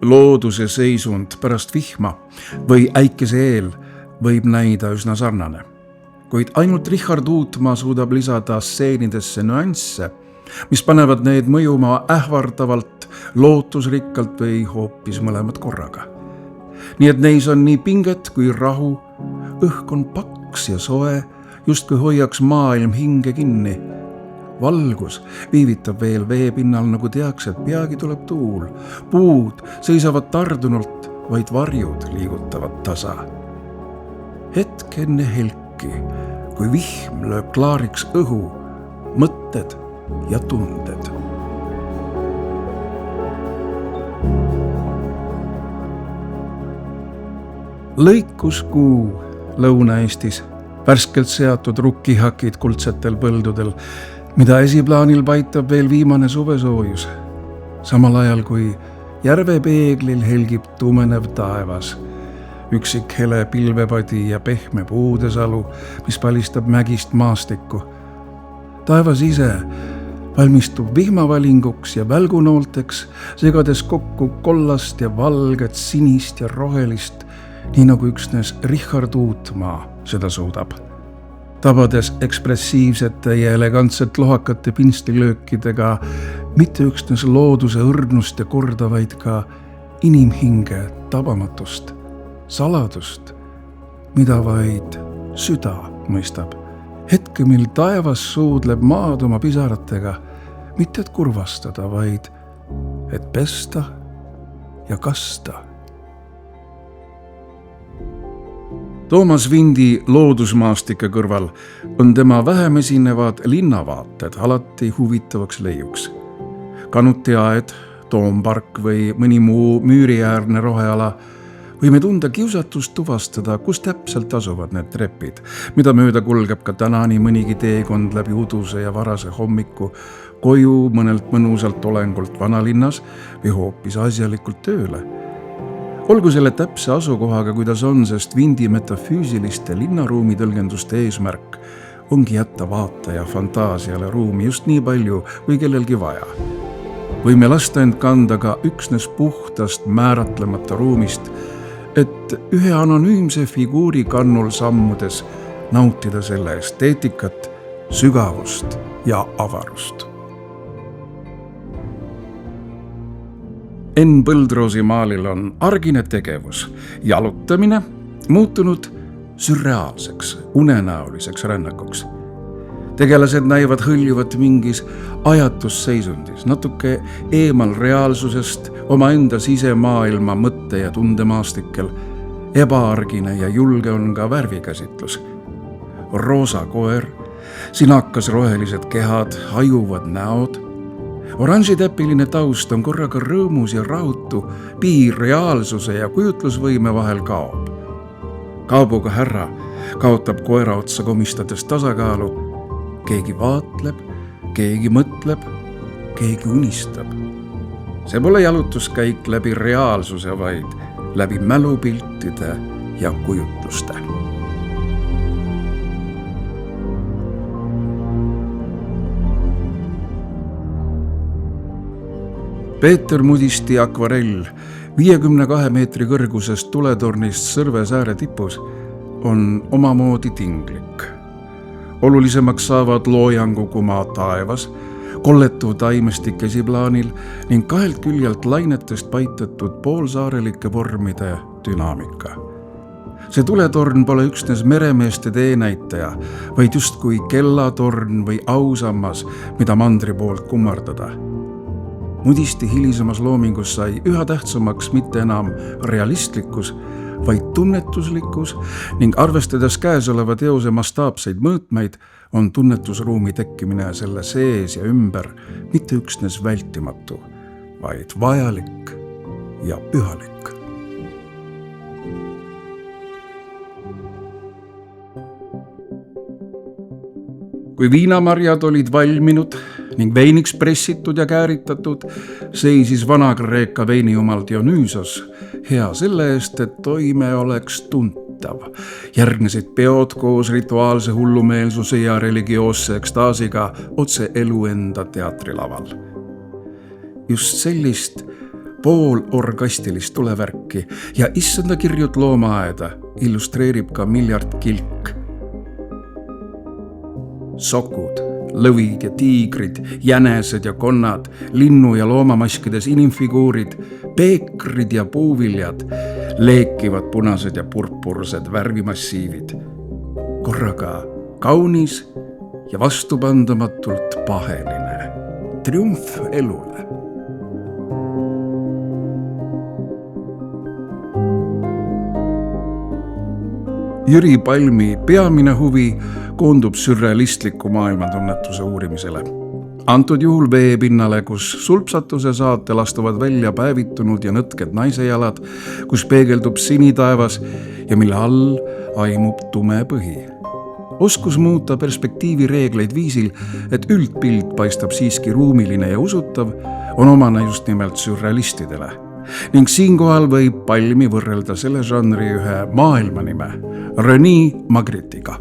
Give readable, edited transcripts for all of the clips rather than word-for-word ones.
Looduse seisund pärast vihma või äikese eel võib näida üsna sarnane, kuid ainult Richard Uutmaa suudab lisada stseenidesse nüansse, mis panevad need mõjuma ähvardavalt, lootusrikkalt või hoopis mõlemad korraga. Nii et neis on nii pinget kui rahu, õhk on paks ja soe, justkui hoiaks maailm hinge kinni. Valgus viivitab veel veepinnal, nagu teaks, et peagi tuleb tuul. Puud seisavad tardunult, vaid varjud liigutavad tasa. Hetk enne helki, kui vihm lööb klaariks õhu, mõtted ja tunded. Lõikuskuu Lõuna-Eestis, värskelt seatud rukkihakid kuldsetel põldudel, mida esiplaanil paitab veel viimane suvesoojus, samal ajal kui järvepeeglil helgib tumenev taevas, üksik hele pilvepadi ja pehme puudesalu, mis palistab mägist maastikku. Taevas ise valmistub vihmavalinguks ja välgunoolteks, segades kokku kollast ja valget, sinist ja rohelist, nii nagu üksnes Richard Uutmaa seda suudab. Tabades ekspressiivsete ja elegantselt lohakate pinstilöökidega mitte üksnes looduse õrnust ja korda, vaid ka inimhinge tabamatust, saladust, mida vaid süda mõistab. Hetke, mil taevas suudleb maad oma pisaratega, mitte et kurvastada, vaid et pesta ja kasta. Toomas Vindi loodusmaastike kõrval on tema vähem esinevad linnavaated alati huvitavaks leiuks. Kanutiaed, Toompark või mõni muu müüriäärne roheala võime tunda kiusatust tuvastada, kus täpselt asuvad need trepid, mida mööda kulgeb ka tänani mõnigi teekond läbi uduse ja varase hommiku koju mõnelt mõnusalt olengult vanalinnas või hoopis asjalikult tööle. Olgu selle täpse asukohaga, kuidas on, sest Vindi metafüüsiliste linnaruumi tõlgenduste eesmärk ongi jätta vaataja fantaasiale ruumi just nii palju või kellelgi vaja. Võime lasta end kanda ka üksnes puhtast määratlemata ruumist, et ühe anonüümse figuuri kannul sammudes nautida selle esteetikat, sügavust ja avarust. Enn Põldroosi maalil on argine tegevus, jalutamine muutunud sürreaalseks, unenäoliseks rännakuks. Tegelased näivad hõljuvat mingis ajatusseisundis, natuke eemal reaalsusest, omaenda sisemaailma mõtte- ja tundemaastikel. Ebaargine ja julge on ka värvikäsitlus. Roosa koer, sinakas rohelised kehad, hajuvad näod. Oranžitäpiline taust on korraga rõõmus ja rahutu, piir reaalsuse ja kujutlusvõime vahel kaob. Kaabuga härra kaotab koera otsa komistades tasakaalu. Keegi vaatleb, keegi mõtleb, keegi unistab. See pole jalutuskäik läbi reaalsuse, vaid läbi mälupiltide ja kujutluste. Peeter Mudisti akvarell 52 meetri kõrgusest tuletornist Sõrvesääre tipus on omamoodi tinglik. Olulisemaks saavad loojangu kuma taevas, kolletuv taimestik esiplaanil ning kahelt küljelt lainetest paitatud poolsaarelike vormide dünaamika. See tuletorn pole üksnes meremeeste teenäitaja, vaid justkui kellatorn või ausammas, mida mandri poolt kummardada. Mudisti hilisemas loomingus sai üha tähtsamaks mitte enam realistlikkus, vaid tunnetuslikkus ning arvestades käesoleva teose mastaapseid mõõtmeid, on tunnetusruumi tekkimine selle sees ja ümber mitte üksnes vältimatu, vaid vajalik ja pühalik. Kui viinamarjad olid valminud ning veiniks pressitud ja kääritatud, seisis Vana-Kreeka veinijumal Dionüüsos hea selle eest, et toime oleks tuntav. Järgnesid peod koos rituaalse hullumeelsuse ja religioosse ekstaasiga otse elu enda teatrilaval. Just sellist poolorgastilist tulevärki ja issanda kirjut loomaaeda illustreerib ka miljard kilk. Sokud, lõvid ja tiigrid, jänesed ja konnad, linnu- ja loomamaskides inimfiguurid, peekrid ja puuviljad, leekivad punased ja purpursed värvimassiivid. Korraga kaunis ja vastupandamatult paheline. Triumf elule. Jüri Palmi peamine huvi koondub sürrealistliku maailmatunnetuse uurimisele. Antud juhul veepinnale, kus sulpsatuse saatel astuvad välja päevitunud ja nõtked naisejalad, kus peegeldub sinitaevas ja mille all aimub tume põhi. Oskus muuta perspektiivireegleid viisil, et üldpilt paistab siiski ruumiline ja usutav, on omane just nimelt sürrealistidele. Ning siinkohal võib Palmi võrrelda selle žanri ühe maailmanime, René Magretiga.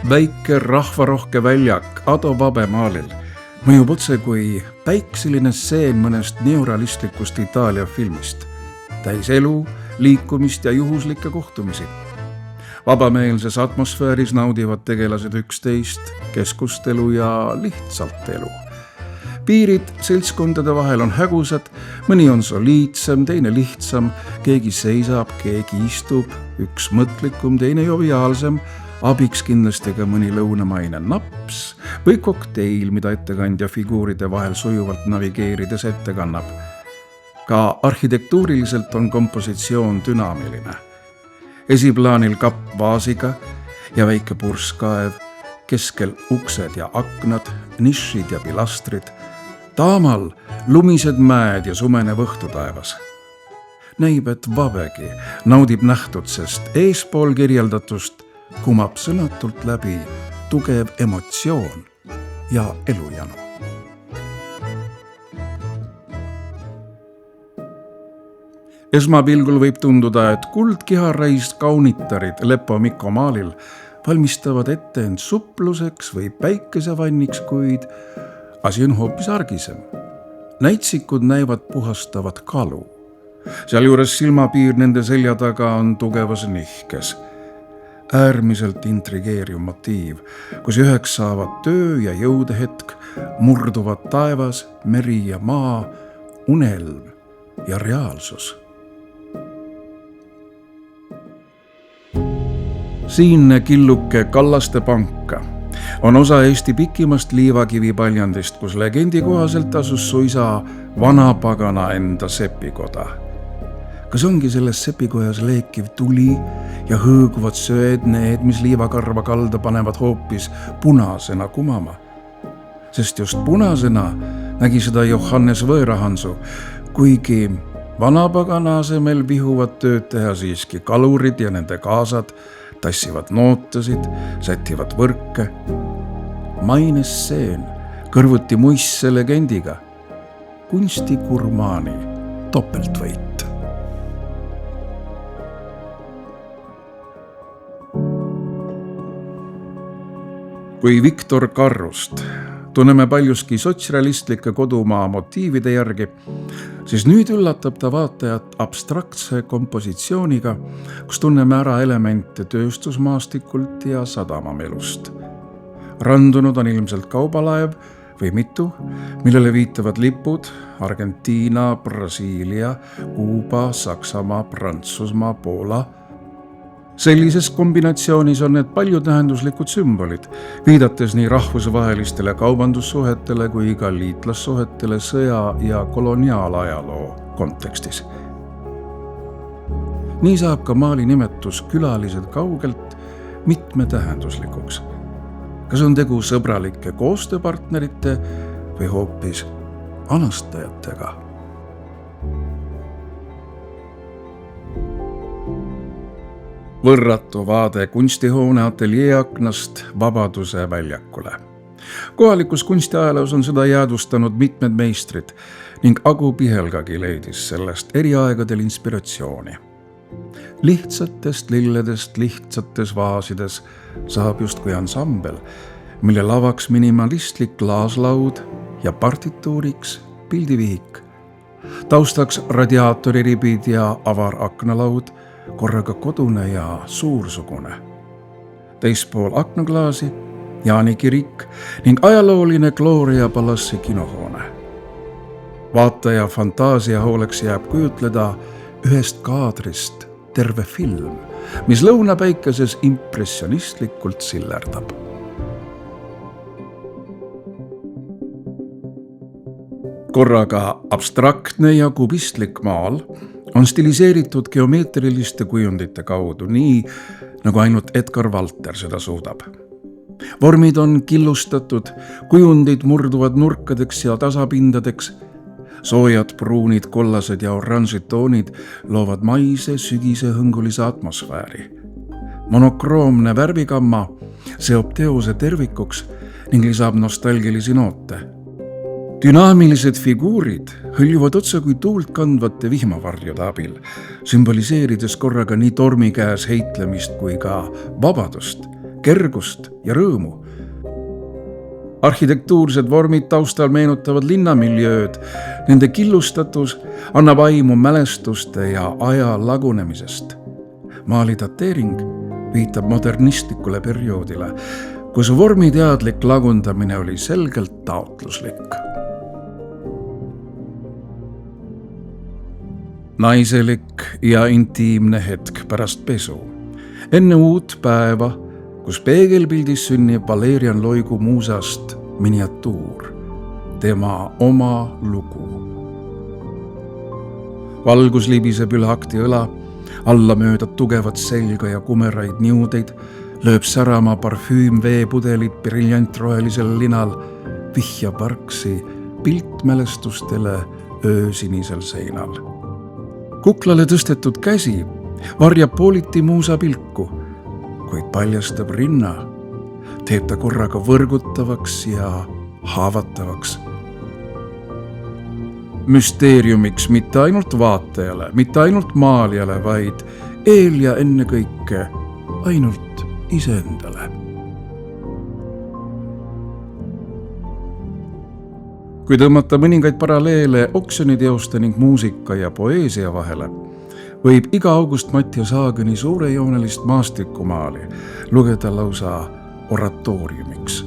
Väike rahvarohke väljak Ado Vabe maalil mõjub otse kui päikseline stseen mõnest neorealistlikust Itaalia filmist. Täis elu, liikumist ja juhuslikke kohtumisi. Vabameelses atmosfääris naudivad tegelased üksteist, keskustelu ja lihtsalt elu. Piirid seltskondade vahel on hägusad, mõni on soliidsem, teine lihtsam, keegi seisab, keegi istub, üks mõtlikum, teine joviaalsem, abiks kindlasti ka mõni lõunamaine naps või kokteil, mida ettekandja figuuride vahel sujuvalt navigeerides ette kannab. Ka arhitektuuriliselt on kompositsioon dünaamiline. Esiplaanil kapp vaasiga ja väike purskkaev, keskel uksed ja aknad, nišid ja pilastrid, taamal lumised mäed ja sumenev õhtutaevas. Näib, et Vabegi naudib nähtud, sest eespool kirjeldatust kumab sõnatult läbi tugev emotsioon ja elujanu. Esmapilgul võib tunduda, et kuldkiharraist kaunitarid Leppo Mikko maalil valmistavad ette end supluseks või päikesevanniks, kuid asi on hoopis argisem. Näitsikud näivad puhastavat kalu. Sealjuures silmapiir nende selja taga on tugevas nihkes. Äärmiselt intrigeeriv motiiv, kus üheks saavad töö ja jõudehetk, murduvad taevas, meri ja maa, unelm ja reaalsus. Siinne killuke Kallaste panka on osa Eesti pikimast liivakivipaljandist, kus legendi kohaselt asus suisa vanapagana enda sepikoda. Kas ongi selles sepikojas leekiv tuli ja hõõguvad söed need, mis liivakarva kalda panevad hoopis punasena kumama? Sest just punasena nägi seda Johannes Võõrahansu, kuigi vanapagana asemel vihuvad tööd teha siiski kalurid ja nende kaasad, tassivad nootasid, sätivad võrke. Mainesseen kõrvuti muisse legendiga. Kunstikurmaani topeltvõit. Kui Viktor Karrust tunneme paljuski sotsrealistlike kodumaa motiivide järgi, siis nüüd üllatab ta vaatajat abstraktse kompositsiooniga, kus tunneme ära elemente tööstusmaastikult ja sadamamelust. Randunud on ilmselt kaubalaev või mitu, millele viitavad lipud Argentiina, Brasiilia, Kuuba, Saksamaa, Prantsusmaa, Poola. Sellises kombinatsioonis on need paljutähenduslikud sümbolid, viidates nii rahvusvahelistele kaubandussuhetele kui ka liitlassuhetele sõja- ja koloniaalajaloo kontekstis. Nii saab ka maali nimetus külalised kaugelt mitmetähenduslikuks. Kas on tegu sõbralike koostööpartnerite või hoopis anastajatega? Võrratu vaade kunstihoone ateljeeaknast Vabaduse väljakule. Kohalikus kunstiajaloos on seda jäädvustanud mitmed meistrid ning Agu Pihelgagi leidis sellest eri aegadel inspiratsiooni. Lihtsatest lilledest lihtsates vaasides saab justkui ansambel, mille lavaks minimalistlik klaaslaud, ja partituuriks pildivihik. Taustaks radiaatoriribid ja avar aknalaud, korraga kodune ja suursugune. Teispool aknaklaasi Jaani kirik ning ajalooline Gloria Palassi kinohoone. Vaataja fantaasia hooleks jääb kujutleda ühest kaadrist terve film, mis lõunapäikeses impressionistlikult sillerdab. Korraga abstraktne ja kubistlik maal on stiliseeritud geomeetriliste kujundite kaudu, nii nagu ainult Edgar Valter seda suudab. Vormid on killustatud, kujundid murduvad nurkadeks ja tasapindadeks, soojad pruunid, kollased ja oranžid toonid loovad maise sügise hõngulise atmosfääri. Monokroomne värvigamma seob teose tervikuks ning lisab nostalgilisi noote. Dünaamilised figuurid hõljuvad otsa kui tuult kandvate vihmavarjude abil, sümboliseerides korraga nii tormi käes heitlemist kui ka vabadust, kergust ja rõõmu. Arhitektuursed vormid taustal meenutavad linnamiljööd, nende killustatus annab aimu mälestuste ja aja lagunemisest. Maali dateering viitab modernistlikule perioodile, kus vormiteadlik lagundamine oli selgelt taotluslik. Naiselik ja intiimne hetk pärast pesu. Enne uut päeva, kus peegelpildis sünnib Valerian Loigu muusast miniatuur, tema oma lugu. Valgus libiseb üle akti õla, alla mööda tugevat selga ja kumeraid niudeid, lööb särama parfüüm veepudelit briljantrohelisel linal, vihjab vargsi piltmälestustele öösinisel seinal. Kuklale tõstetud käsi varjab pooliti muusa pilku, kuid paljastab rinna, teeb ta korraga võrgutavaks ja haavatavaks. Müsteeriumiks mitte ainult vaatajale, mitte ainult maalijale, vaid eel ja ennekõike ainult iseendale. Kui tõmmata mõningaid paralleele oksjoniteoste ning muusika ja poeesia vahele, võib iga August Mattias Haageni suurejoonelist maastikumaali lugeda lausa oratooriumiks.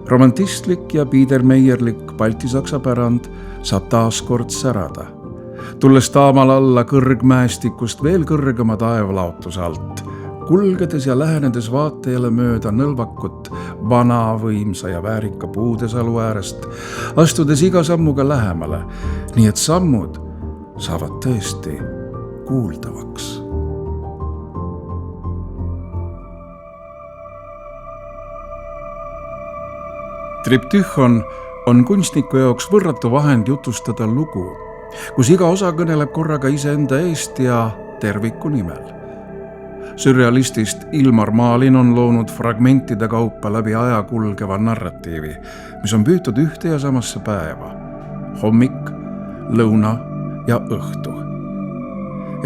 Romantistlik ja biedermeierlik baltisaksa pärand saab taas kord särada, tulles taamal alla kõrgmäestikust veel kõrgema taevalaotuse alt, kulgedes ja lähenedes vaatajale mööda nõlvakut vana, võimsa ja väärika puudesalu äärest, astudes iga sammuga lähemale, nii et sammud saavad tõesti kuuldavaks. Triptühon on kunstniku jaoks võrratu vahend jutustada lugu, kus iga osa kõneleb korraga iseenda eest ja terviku nimel. Sürrealistist Ilmar Maalin on loonud fragmentide kaupa läbi aja kulgeva narratiivi, mis on püütud ühte ja samasse päeva, hommik, lõuna ja õhtu.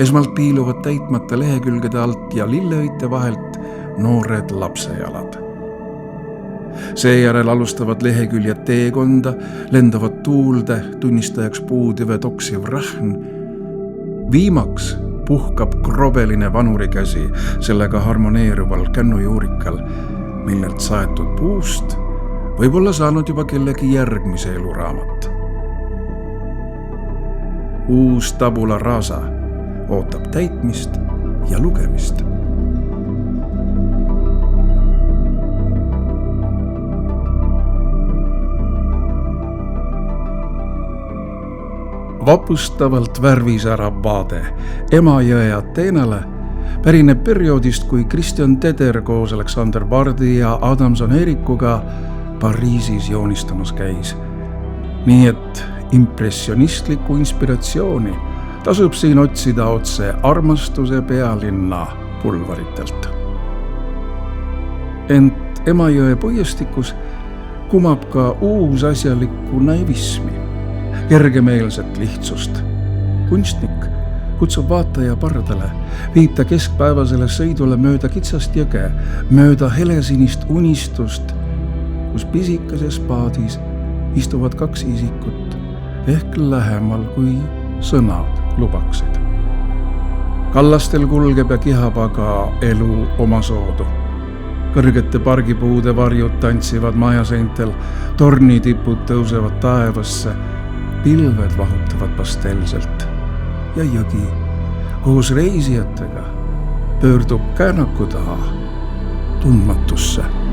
Esmalt piiluvad täitmata lehekülgede alt ja lilleõite vahelt noored lapsejalad. Seejärel alustavad leheküljed teekonda, lendavad tuulde, tunnistajaks puudive toksiv rahn. Viimaks puhkab krobeline vanurikäsi sellega harmoneeruval kännujuurikal, millelt saetud puust võib olla saanud juba kellegi järgmise eluraamat. Uus tabula rasa ootab täitmist ja lugemist. Vapustavalt värvisärav vaade Emajõe Ateenale pärineb perioodist, kui Christian Teder koos Alexander Bardi ja Adamson Erikuga Pariisis joonistamas käis. Nii et impressionistlikku inspiratsiooni tasub siin otsida otse armastuse pealinna pulvaritelt. Ent Emajõe puiestikus kumab ka uus asjalikku naivismi, kergemeelset lihtsust. Kunstnik kutsub vaataja pardale, viib ta keskpäevasele sõidule mööda kitsast jõge, mööda helesinist unistust, kus pisikases paadis istuvad 2 isikut ehk lähemal kui sõnad lubaksid. Kallastel kulgeb ja kihab aga elu omasoodu. Kõrgete pargipuude varjud tantsivad majaseintel, tornitipud tõusevad taevasse, pilved vahutavad pastelselt ja jõgi koos reisijatega pöördub käänaku taha tundmatusse.